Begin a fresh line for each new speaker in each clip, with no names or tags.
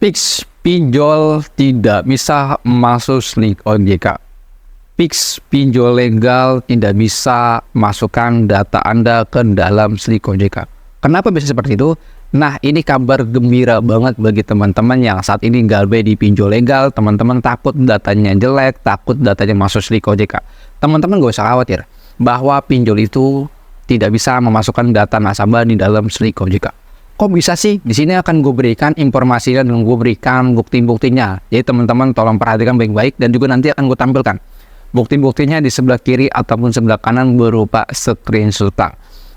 Pix pinjol tidak bisa masuk link OJK. Pix pinjol legal tidak bisa masukkan data Anda ke dalam slik OJK. Kenapa bisa seperti itu? Nah, ini kabar gembira banget bagi teman-teman yang saat ini galbay di pinjol legal. Teman-teman takut datanya jelek, takut datanya masuk slik OJK. Teman-teman gak usah khawatir bahwa pinjol itu tidak bisa memasukkan data nasabah di dalam slik OJK. Kok bisa sih? Di sini akan gue berikan informasi dan gue berikan bukti-buktinya. Jadi teman-teman tolong perhatikan baik-baik dan juga nanti akan gue tampilkan bukti-buktinya di sebelah kiri ataupun sebelah kanan berupa screenshot.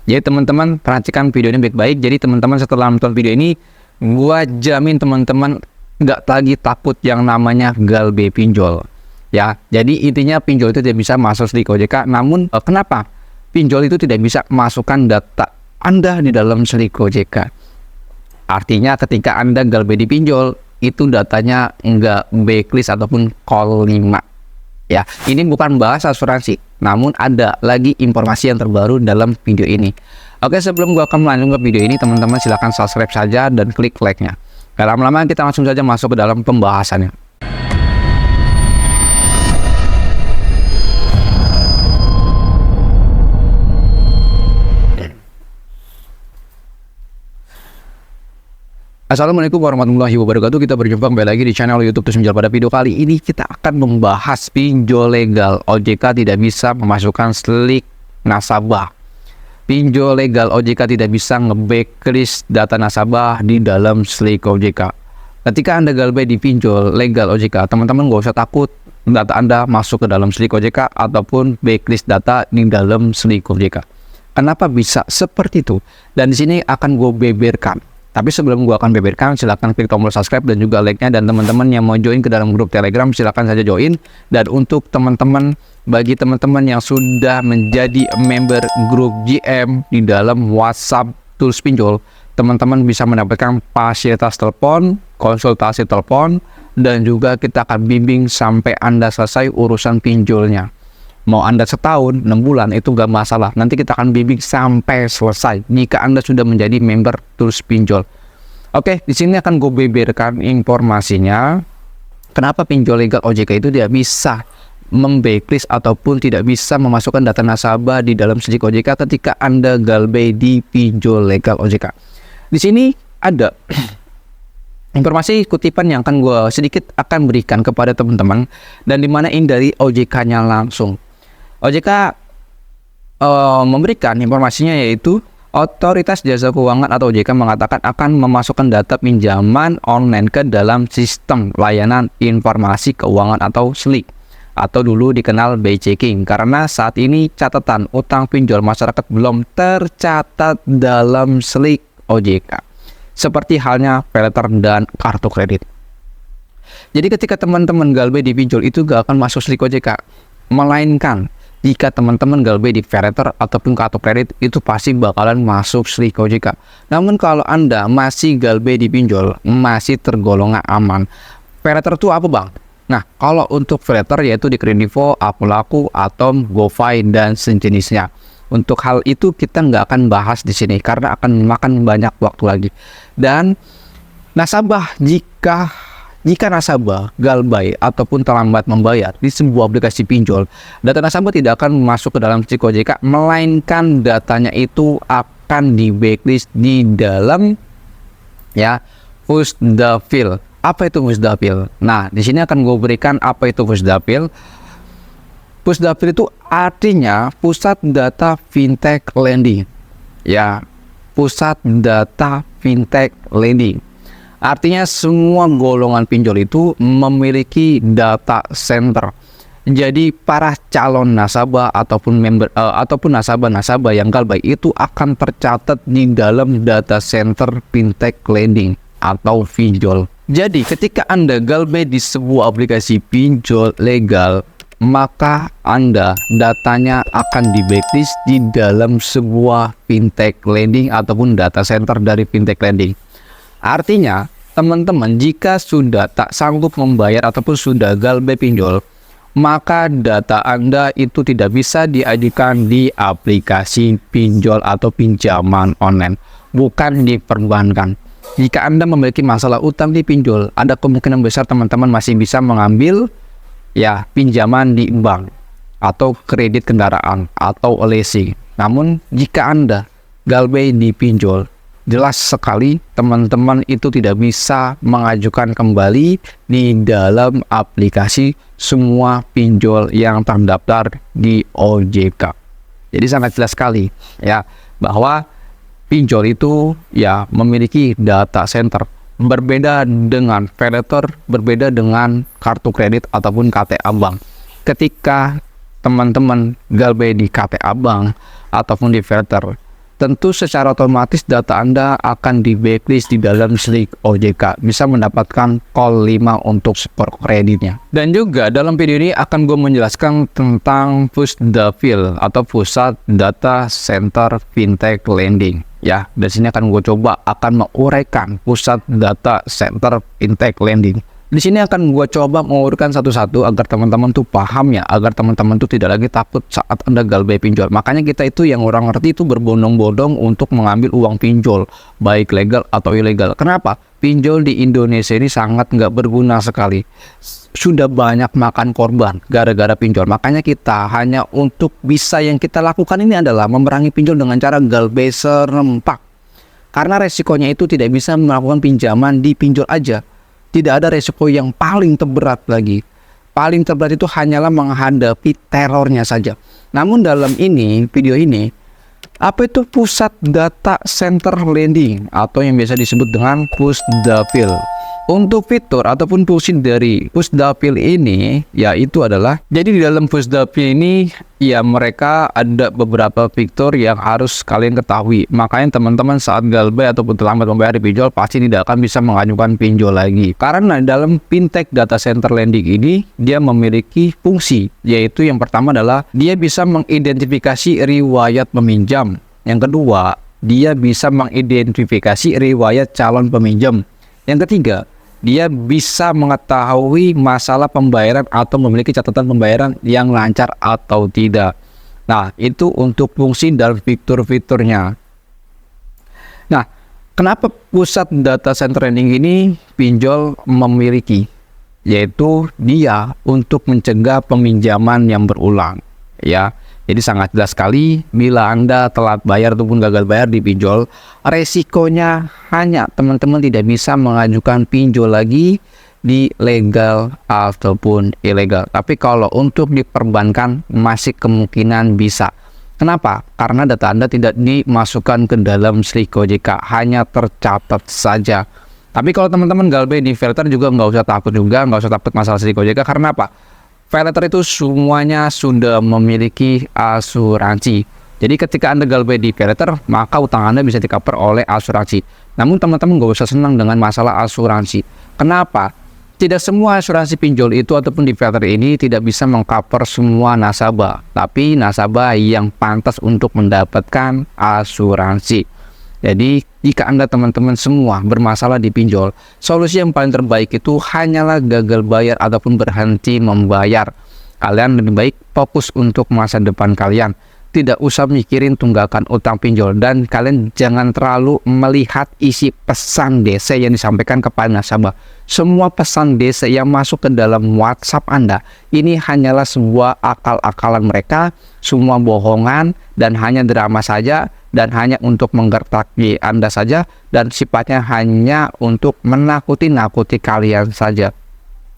Jadi teman-teman perhatikan video ini baik-baik. Jadi teman-teman setelah nonton video ini, gue jamin teman-teman nggak lagi takut yang namanya galbay pinjol. Ya, jadi intinya pinjol itu tidak bisa masuk di OJK. Namun kenapa pinjol itu tidak bisa masukkan data Anda di dalam slik OJK? Artinya ketika Anda galbay di pinjol, itu datanya nggak blacklist ataupun call 5. Ya, ini bukan bahas asuransi, namun ada lagi informasi yang terbaru dalam video ini. Oke, sebelum gua akan melanjutkan ke video ini, teman-teman silahkan subscribe saja dan klik like-nya. Gak lama-lama kita langsung saja masuk ke dalam pembahasannya. Assalamualaikum warahmatullahi wabarakatuh. Kita berjumpa kembali lagi di channel YouTube Terus Menjual. Pada video kali ini kita akan membahas pinjol legal OJK tidak bisa memasukkan slik nasabah. Pinjol legal OJK tidak bisa nge-backlist data nasabah di dalam slik OJK. Ketika Anda galbay di pinjol legal OJK, teman-teman gak usah takut data Anda masuk ke dalam slik OJK ataupun backlist data di dalam slik OJK. Kenapa bisa seperti itu? Dan di sini akan gue beberkan. Tapi sebelum gua akan beberkan, silahkan klik tombol subscribe dan juga like-nya. Dan teman-teman yang mau join ke dalam grup Telegram, silahkan saja join. Dan untuk teman-teman, bagi teman-teman yang sudah menjadi member grup GM di dalam WhatsApp Tools Pinjol, teman-teman bisa mendapatkan fasilitas telepon, konsultasi telepon, dan juga kita akan bimbing sampai Anda selesai urusan pinjolnya. Mau Anda setahun, 6 bulan, itu gak masalah. Nanti kita akan bimbing sampai selesai jika Anda sudah menjadi member Tools Pinjol. Oke, di sini akan gue beberkan informasinya. Kenapa pinjol legal OJK itu tidak bisa membacklist ataupun tidak bisa memasukkan data nasabah di dalam slik OJK ketika Anda galbay di pinjol legal OJK. Di sini ada informasi kutipan yang akan gue sedikit akan berikan kepada teman-teman, dan dimana ini dari OJK-nya langsung. OJK memberikan informasinya, yaitu Otoritas Jasa Keuangan atau OJK mengatakan akan memasukkan data pinjaman online ke dalam sistem layanan informasi keuangan atau SLIK, atau dulu dikenal by checking, karena saat ini catatan utang pinjol masyarakat belum tercatat dalam SLIK OJK, seperti halnya paylater dan kartu kredit. Jadi ketika teman-teman galbay di pinjol itu gak akan masuk slik OJK, melainkan jika teman-teman galbay di paylater ataupun kartu kredit, itu pasti bakalan masuk slik OJK. Namun kalau Anda masih galbay di pinjol, masih tergolong aman. Paylater itu apa, Bang? Nah, kalau untuk paylater yaitu di Kredivo, Akulaku, Atom, GoFi, dan sejenisnya. Untuk hal itu kita nggak akan bahas di sini karena akan memakan banyak waktu lagi. Dan nasabah, jika nasabah galbay ataupun terlambat membayar di sebuah aplikasi pinjol, data nasabah tidak akan masuk ke dalam slik OJK, melainkan datanya itu akan di backlist di dalam Pusdapil. Apa itu Pusdapil? Nah, di sini akan gue berikan apa itu Pusdapil. Pusdapil itu artinya Pusat Data Fintech Lending. Ya, Pusat Data Fintech Lending. Artinya semua golongan pinjol itu memiliki data center. Jadi para calon nasabah ataupun member ataupun nasabah-nasabah yang galbay itu akan tercatat di dalam data center fintech lending atau pinjol. Jadi ketika Anda galbay di sebuah aplikasi pinjol legal, maka Anda datanya akan di backlist di dalam sebuah fintech lending ataupun data center dari fintech lending. Artinya, teman-teman jika sudah tak sanggup membayar ataupun sudah galbay pinjol, maka data Anda itu tidak bisa diajukan di aplikasi pinjol atau pinjaman online, bukan di perbankan. Jika Anda memiliki masalah utang di pinjol, ada kemungkinan besar teman-teman masih bisa mengambil ya pinjaman di bank atau kredit kendaraan atau leasing. Namun jika Anda galbay di pinjol, jelas sekali teman-teman itu tidak bisa mengajukan kembali di dalam aplikasi semua pinjol yang terdaftar di OJK. Jadi sangat jelas sekali ya bahwa pinjol itu ya memiliki data center, berbeda dengan paylater, berbeda dengan kartu kredit ataupun KTA bank. Ketika teman-teman galbay di KTA bank ataupun di paylater, tentu secara otomatis data Anda akan di blacklist di dalam slick OJK, bisa mendapatkan call 5 untuk support kreditnya. Dan juga dalam video ini akan gue menjelaskan tentang Pusdapil atau Pusat Data Center Fintech Lending. Ya, dari sini akan gue coba menguraikan Pusat Data Center Fintech Lending. Di sini akan gue coba mengurutkan satu-satu agar teman-teman tuh paham ya, agar teman-teman tuh tidak lagi takut saat Anda galbay pinjol. Makanya kita itu yang orang ngerti itu berbondong-bondong untuk mengambil uang pinjol, baik legal atau ilegal. Kenapa? Pinjol di Indonesia ini sangat nggak berguna sekali. Sudah banyak makan korban gara-gara pinjol. Makanya kita hanya untuk bisa yang kita lakukan ini adalah memerangi pinjol dengan cara galbay serempak. Karena resikonya itu tidak bisa melakukan pinjaman di pinjol aja. Tidak ada resiko yang paling terberat lagi. Paling terberat itu hanyalah menghadapi terornya saja. Namun dalam video ini, apa itu Pusat Data Center Lending atau yang biasa disebut dengan Pusdapil? Untuk fitur ataupun fungsi dari Pusdapil ini yaitu adalah, jadi di dalam Pusdapil ini ya mereka ada beberapa fitur yang harus kalian ketahui. Makanya teman-teman saat galbay ataupun terlambat membayar di pinjol pasti tidak akan bisa mengajukan pinjol lagi. Karena dalam fintech data center lending ini dia memiliki fungsi, yaitu yang pertama adalah dia bisa mengidentifikasi riwayat peminjam. Yang kedua, dia bisa mengidentifikasi riwayat calon peminjam. Yang ketiga, dia bisa mengetahui masalah pembayaran atau memiliki catatan pembayaran yang lancar atau tidak. Nah, itu untuk fungsi dan fitur-fiturnya. Nah, kenapa Pusat Data Center Lending ini pinjol memiliki? Yaitu dia untuk mencegah peminjaman yang berulang. Ya, jadi sangat jelas sekali bila Anda telat bayar ataupun gagal bayar di pinjol, resikonya hanya teman-teman tidak bisa mengajukan pinjol lagi di legal ataupun ilegal. Tapi kalau untuk diperbankan masih kemungkinan bisa. Kenapa? Karena data Anda tidak dimasukkan ke dalam slick OJK, hanya tercatat saja. Tapi kalau teman-teman galbay di filter juga nggak usah takut masalah slick OJK. Karena apa? Paylater itu semuanya sudah memiliki asuransi. Jadi ketika Anda galbay di paylater, maka utang Anda bisa di-cover oleh asuransi. Namun teman-teman nggak usah senang dengan masalah asuransi. Kenapa? Tidak semua asuransi pinjol itu ataupun di paylater ini tidak bisa meng-cover semua nasabah. Tapi nasabah yang pantas untuk mendapatkan asuransi. Jadi jika Anda teman-teman semua bermasalah di pinjol, solusi yang paling terbaik itu hanyalah gagal bayar ataupun berhenti membayar. Kalian lebih baik fokus untuk masa depan kalian. Tidak usah mikirin tunggakan utang pinjol, dan kalian jangan terlalu melihat isi pesan DC yang disampaikan kepada nasabah. Semua pesan DC yang masuk ke dalam WhatsApp Anda ini hanyalah sebuah akal-akalan mereka, semua bohongan dan hanya drama saja, dan hanya untuk menggertaki Anda saja, dan sifatnya hanya untuk menakuti kalian saja.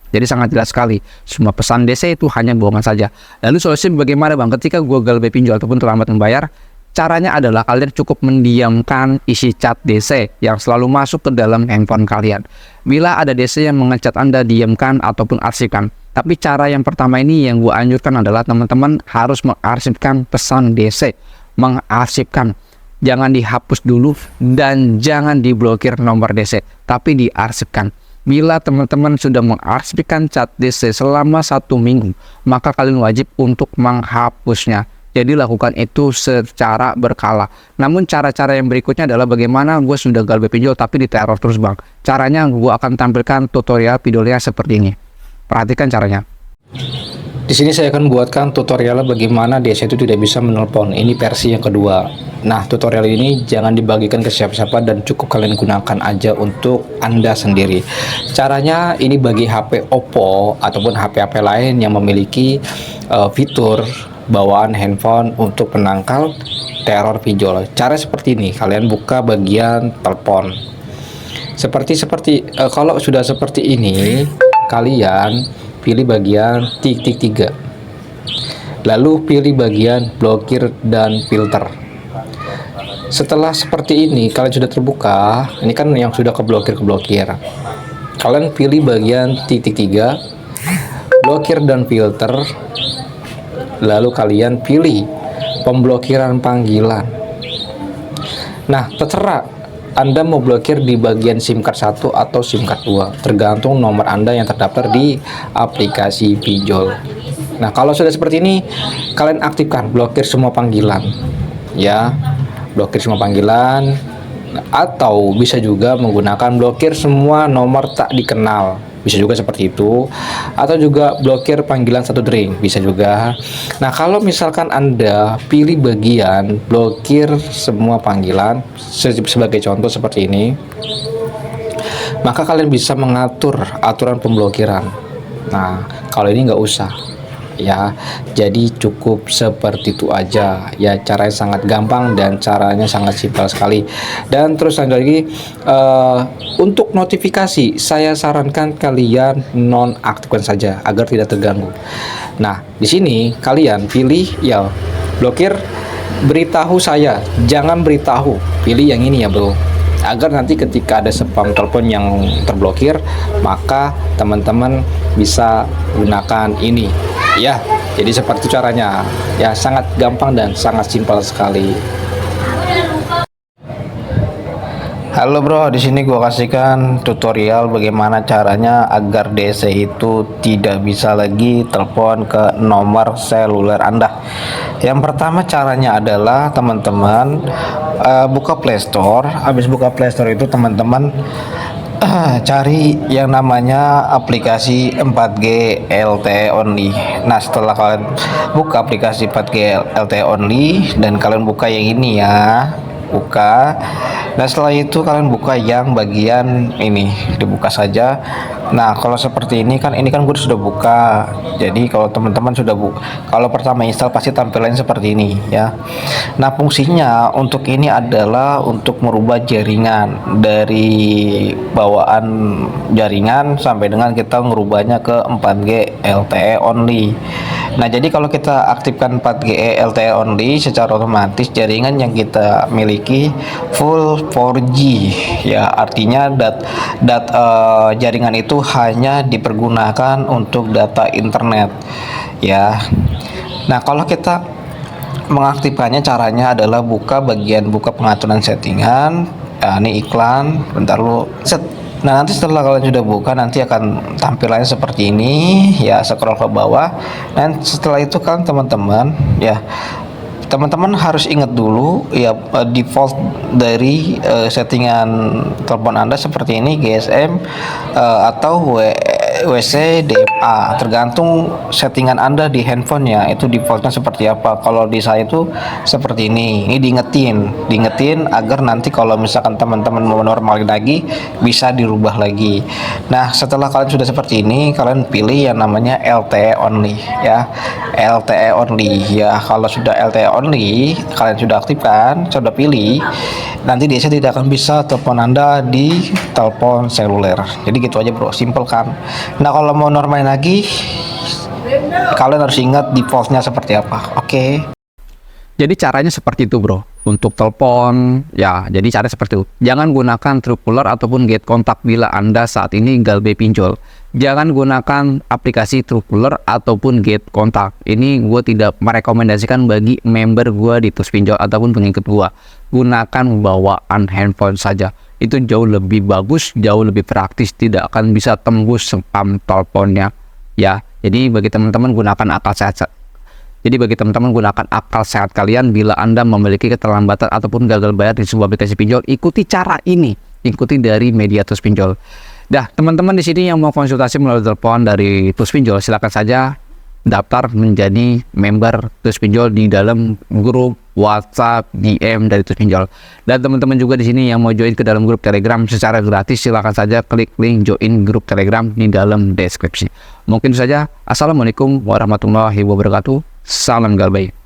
Jadi sangat jelas sekali, semua pesan DC itu hanya bohongan saja. Lalu solusi bagaimana bang? Ketika gue galbay pinjol ataupun terlambat membayar, caranya adalah kalian cukup mendiamkan isi chat DC yang selalu masuk ke dalam handphone kalian. Bila ada DC yang mengecat Anda, diamkan ataupun arsipkan. Tapi cara yang pertama ini yang gue anjurkan adalah teman-teman harus mengarsipkan pesan DC. Mengarsipkan. Jangan dihapus dulu dan jangan diblokir nomor DC, tapi diarsipkan. Bila teman-teman sudah mengarsipkan chat DC selama 1 minggu, maka kalian wajib untuk menghapusnya. Jadi lakukan itu secara berkala. Namun cara-cara yang berikutnya adalah bagaimana gue sudah galbay pinjol tapi diteror terus bang. Caranya gue akan tampilkan tutorial videonya seperti ini. Perhatikan caranya.
Di sini saya akan buatkan tutorial bagaimana desa itu tidak bisa menelpon. Ini versi yang kedua. Nah, tutorial ini jangan dibagikan ke siapa-siapa dan cukup kalian gunakan aja untuk Anda sendiri. Caranya ini bagi HP Oppo ataupun HP-HP lain yang memiliki fitur bawaan handphone untuk penangkal teror pinjol. Cara seperti ini, kalian buka bagian telepon. Kalau sudah seperti ini, kalian pilih bagian titik 3, lalu pilih bagian blokir dan filter. Setelah seperti ini, kalian sudah terbuka, ini kan yang sudah keblokir, kalian pilih bagian titik 3, blokir dan filter, lalu kalian pilih pemblokiran panggilan. Nah, terserah Anda mau blokir di bagian SIM card 1 atau SIM card 2, tergantung nomor Anda yang terdaftar di aplikasi pinjol. Nah, kalau sudah seperti ini, kalian aktifkan blokir semua panggilan. Ya, blokir semua panggilan, atau bisa juga menggunakan blokir semua nomor tak dikenal. Bisa juga seperti itu, atau juga blokir panggilan satu ring, bisa juga. Nah, kalau misalkan Anda pilih bagian blokir semua panggilan sebagai contoh seperti ini, maka kalian bisa mengatur aturan pemblokiran. Nah, kalau ini nggak usah ya, jadi cukup seperti itu aja ya. Caranya sangat gampang dan caranya sangat simpel sekali. Dan terus lanjut lagi, untuk notifikasi saya sarankan kalian nonaktifkan saja agar tidak terganggu. Nah, di sini kalian pilih ya blokir beritahu saya, jangan beritahu, pilih yang ini ya bro, agar nanti ketika ada spam telepon yang terblokir, maka teman-teman bisa gunakan ini ya. Jadi seperti itu caranya ya, sangat gampang dan sangat simpel sekali. Halo bro, di sini gua kasihkan tutorial bagaimana caranya agar DC itu tidak bisa lagi telepon ke nomor seluler Anda. Yang pertama caranya adalah teman-teman buka Play Store. Habis buka Play Store itu teman-teman cari yang namanya aplikasi 4G LTE only. Nah, setelah kalian buka aplikasi 4G LTE only dan kalian buka yang ini ya, buka. Nah, setelah itu kalian buka yang bagian ini, dibuka saja. Nah, kalau seperti ini kan gue sudah buka. Jadi kalau teman-teman sudah buka, kalau pertama install pasti tampilannya seperti ini ya. Nah, fungsinya untuk ini adalah untuk merubah jaringan dari bawaan jaringan sampai dengan kita merubahnya ke 4G LTE only. Nah, jadi kalau kita aktifkan 4G LTE only, secara otomatis jaringan yang kita miliki full 4G ya, artinya jaringan itu hanya dipergunakan untuk data internet ya. Nah, kalau kita mengaktifkannya, caranya adalah buka bagian pengaturan settingan. Nah, ini iklan, bentar lu set. Nah, nanti setelah kalian sudah buka, nanti akan tampilannya seperti ini ya, scroll ke bawah. Dan setelah itu kan teman-teman ya, teman-teman harus ingat dulu ya, default dari settingan telepon Anda seperti ini, GSM atau WC DMA, tergantung settingan Anda di handphonenya itu defaultnya seperti apa. Kalau di saya itu seperti ini diingetin agar nanti kalau misalkan teman-teman mau normalin lagi bisa dirubah lagi. Nah, setelah kalian sudah seperti ini, kalian pilih yang namanya LTE only ya, LTE only ya. Kalau sudah LTE only kalian sudah aktifkan, sudah pilih, nanti dia tidak akan bisa telepon Anda di telepon seluler. Jadi gitu aja bro, simple kan. Nah, kalau mau normalin lagi, kalian harus ingat defaultnya seperti apa. Oke.
Jadi caranya seperti itu bro, untuk telepon ya. Jadi caranya seperti itu. Jangan gunakan Truecaller ataupun Get Kontak bila Anda saat ini galbe pinjol. Jangan gunakan aplikasi Truecaller ataupun Get Kontak. Ini gue tidak merekomendasikan bagi member gue di Tus Pinjol ataupun pengikut gue. Gunakan bawaan handphone saja. Itu jauh lebih bagus, jauh lebih praktis, tidak akan bisa tembus spam teleponnya ya. Jadi bagi teman-teman gunakan akal sehat. Jadi bagi teman-teman gunakan akal sehat kalian. Bila Anda memiliki keterlambatan ataupun gagal bayar di sebuah aplikasi pinjol, ikuti cara ini, ikuti dari media Tus Pinjol. Dah, teman-teman di sini yang mau konsultasi melalui telepon dari Tus Pinjol, silakan saja daftar menjadi member Terus Pinjol di dalam grup WhatsApp DM dari Terus Pinjol. Dan teman-teman juga di sini yang mau join ke dalam grup Telegram secara gratis, silakan saja klik link join grup Telegram di dalam deskripsi. Mungkin itu saja. Assalamualaikum warahmatullahi wabarakatuh. Salam galbay.